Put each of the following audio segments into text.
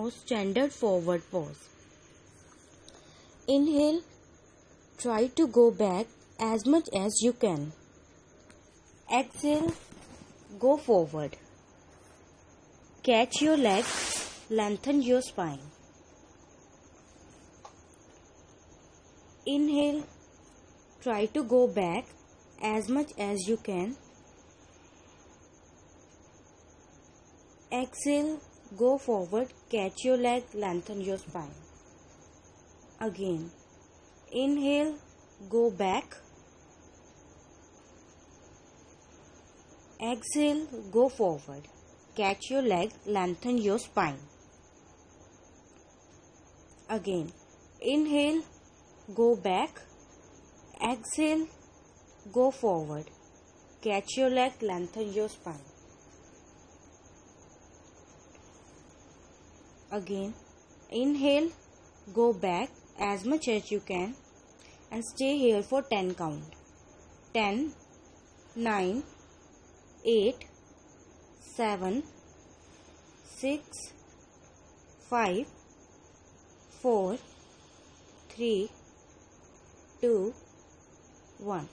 or standard forward pose. Inhale, try to go back as much as you can. Exhale, go forward. Catch your legs, lengthen your spine. Inhale, try to go back as much as you can. Exhale, go forward, catch your leg, lengthen your spine. Again, inhale, go back. Exhale, go forward, catch your leg, lengthen your spine. Again, inhale, go back. Exhale, go forward, catch your leg, lengthen your spine. Again, inhale, go back as much as you can and stay here for 10 count. 10, 9, 8, 7, 6, 5, 4, 3, 2, 1.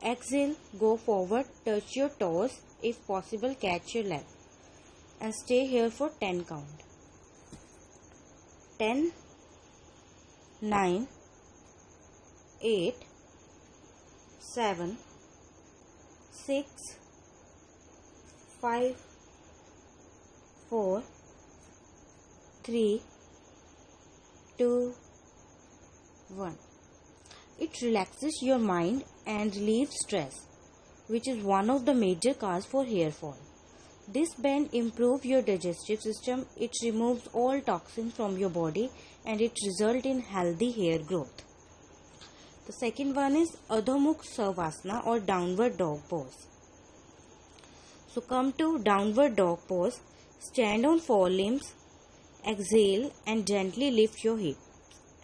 Exhale, go forward, touch your toes, if possible catch your leg and stay here for 10 count. 10, 9, 8, 7, 6, 5, 4, 3, 2, 1. It relaxes your mind and relieves stress, which is one of the major causes for hair fall. This bend improves your digestive system, it removes all toxins from your body and it results in healthy hair growth. The second one is Adho Mukh Savasana or downward dog pose. So come to downward dog pose, stand on forelimbs, exhale and gently lift your hips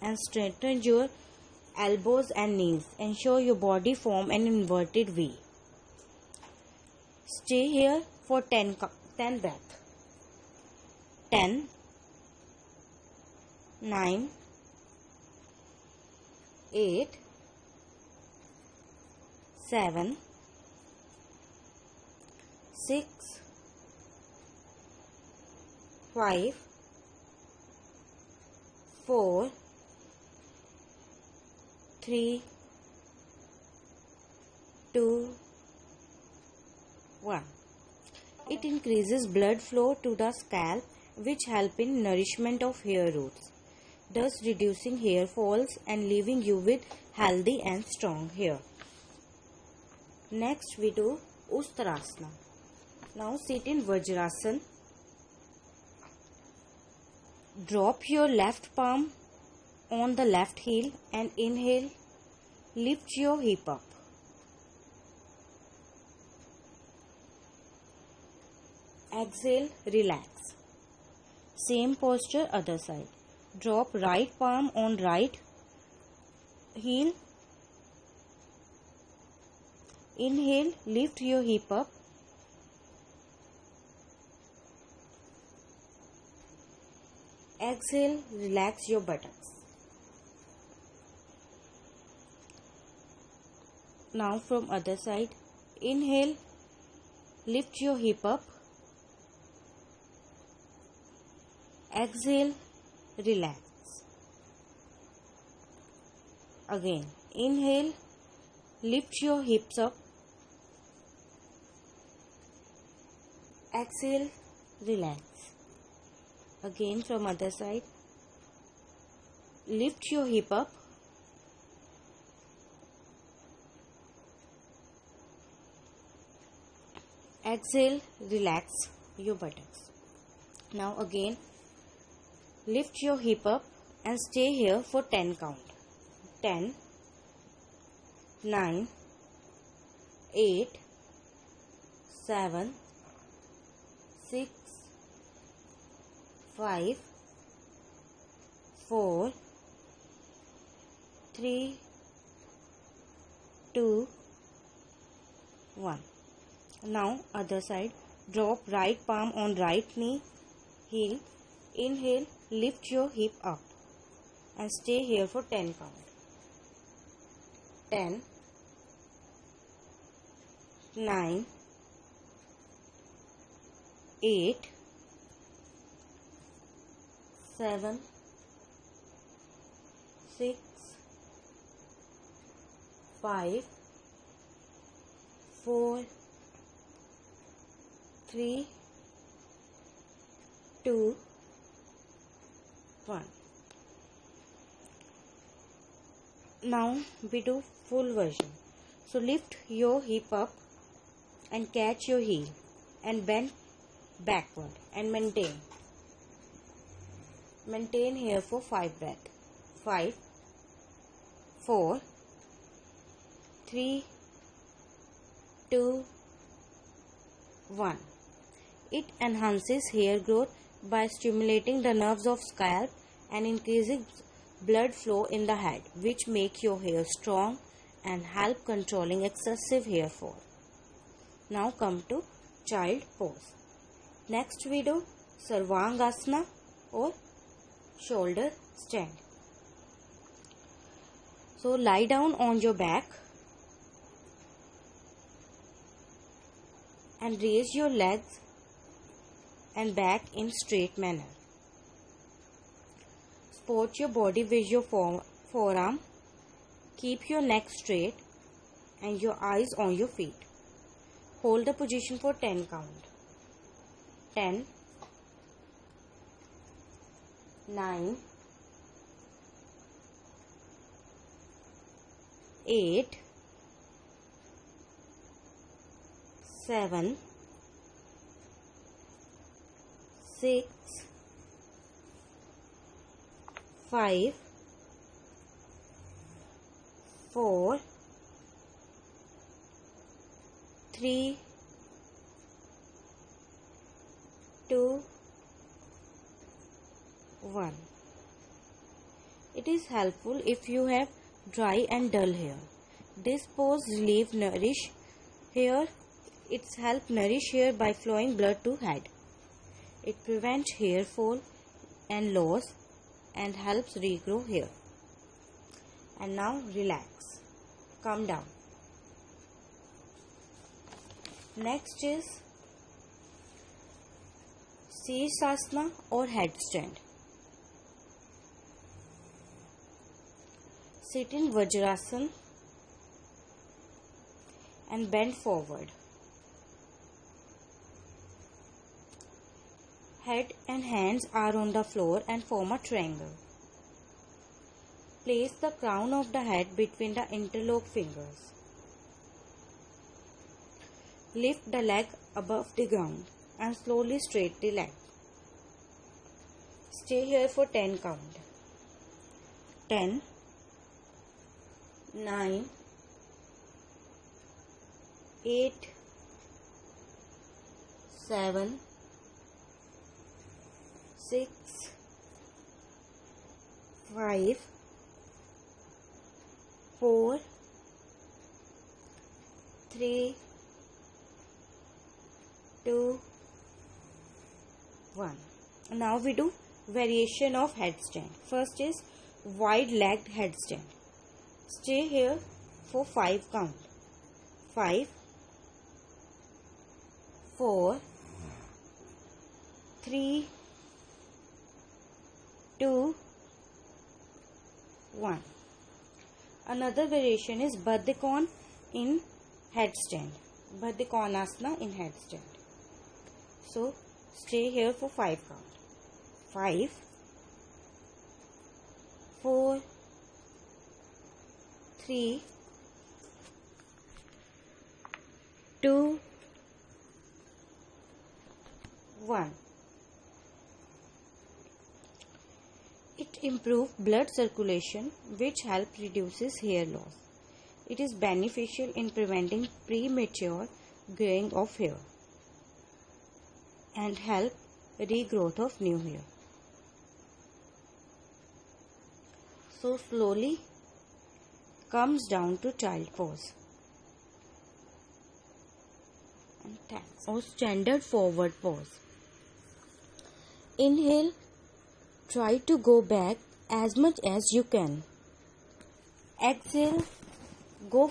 and straighten your elbows and knees. Ensure your body form an inverted V. Stay here for 10 breaths. 10, 9, 8, 7, 6, 5, 4, 3, 2, 1. It increases blood flow to the scalp, which help in nourishment of hair roots, thus reducing hair falls and leaving you with healthy and strong hair. Next we do Uttarasana. Now sit in Vajrasana. Drop your left palm on the left heel and inhale, lift your hip up. Exhale, relax. Same posture, other side. Drop right palm on right heel. Inhale, lift your hip up. Exhale, relax your buttocks. Now from other side. Inhale, lift your hip up. Exhale, relax. Again, inhale, lift your hips up. Exhale, relax. Again from other side. Lift your hip up. Exhale, relax your buttocks. Now again, lift your hip up and stay here for 10 count. 10, 9, 8, 7, 6, 5, 4, 3, 2, 1. Now other side. Drop right palm on right knee, heel. Inhale, lift your hip up and stay here for 10 count. 10, 9, 8, 7, 6, 5, 4, 3, 2, 1. Now we do full version. So lift your hip up and catch your heel and bend backward and maintain. Maintain here for 5 breaths. 5, 4, 3, 2, 1. It enhances hair growth by stimulating the nerves of scalp and increasing blood flow in the head, which make your hair strong and help controlling excessive hair fall. Now come to child pose. Next we do Sarvangasana or shoulder stand. So lie down on your back and raise your legs and back in straight manner. Support your body with your forearm. Keep your neck straight and your eyes on your feet. Hold the position for 10 count. 10, 9, 8, 7, 6, 5, 4, 3, 2, 1. It is helpful if you have dry and dull hair. This pose relieves nourish hair. It's help nourish hair by flowing blood to head. It prevents hair fall and loss and helps regrow hair. And now relax. Calm down. Next is Sirsasana or headstand. Sit in Vajrasana and bend forward. Head and hands are on the floor and form a triangle. Place the crown of the head between the interlocked fingers. Lift the leg above the ground and slowly straighten the leg. Stay here for 10 count. 10, 9, 8, 7, 6, 5, 4, 3, 2, 1. Now we do variation of headstand. First is wide-legged headstand. Stay here for 5 count. 5, 4, 3, 2, 1. Another variation is Baddha in headstand. Baddha in headstand. So stay here for 5 count. 5, 4, 3, 2, 1. It improves blood circulation, which helps reduces hair loss. It is beneficial in preventing premature graying of hair and help regrowth of new hair. So slowly comes down to child pose. And thanks. Or standard forward pose. Inhale, Try to go back as much as you can. Exhale, go